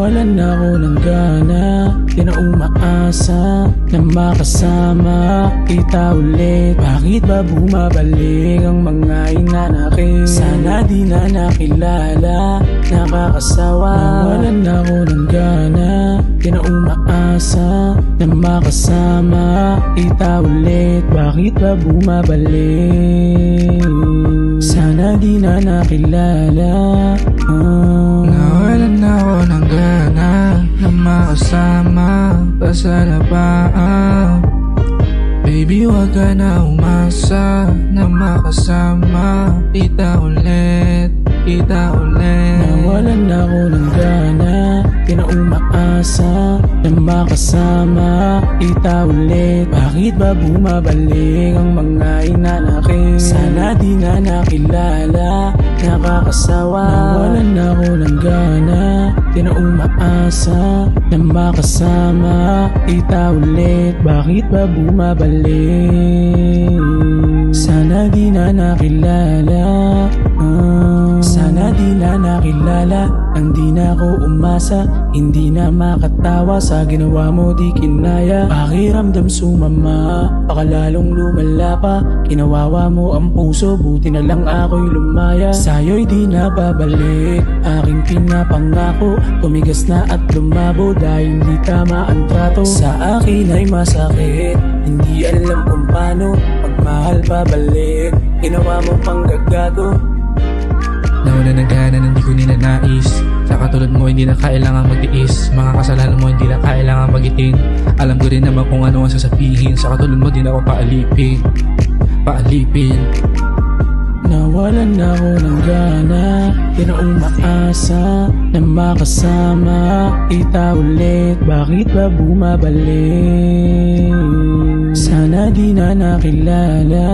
Nawalan ako ng gana, di na umaasa na makasama kita ulit. Bakit ba bumabalik ang mga inanakit? Sana di na nakilala, nakakasawa. Nawalan ako ng gana, di na umaasa na makasama kita ulit. Bakit ba bumabalik? Sana di na nakilala. Nawalan ako ng gana na makasama pa sana ba? Baby, wag ka na umasa na makasama kita ulit, kita ulit. Nawalan ako ng gana, di na umaasa na makasama kita ulit. Bakit ba bumabalik ang mga inanakit? Sana di na nakilala, nakakasawa. Nawalan ako ng gana, di na umaasa na makasama kita ulit. Bakit ba bumabalik? Sana di na nakilala, sana di na nakilala. Ang di na ako umasa, hindi na makatawa sa ginawa mo, di kinaya. Pakiramdam sumama, baka lalong lumala pa. Kinawawa mo ang puso, buti na lang ako'y lumaya. Sa'yo'y di na babalik, aking pinapangako. Tumigas na at lumabo dahil di tama ang trato. Sa akin ay masakit, hindi alam kung paano magmahal pabalik. Ginawa mo pang gagago. Nawalan ng gana na hindi ko ninanais. Sa katulad mo hindi na kailangan magtiis. Mga kasalanan mo hindi na kailangan magitin. Alam ko rin naman kung ano ang sasabihin. Sa katulad mo din ako paalipin, paalipin. Nawalan ako ng gana, di na umaasa na makasama kita ulit. Bakit ba bumabalik? Sana di na nakilala.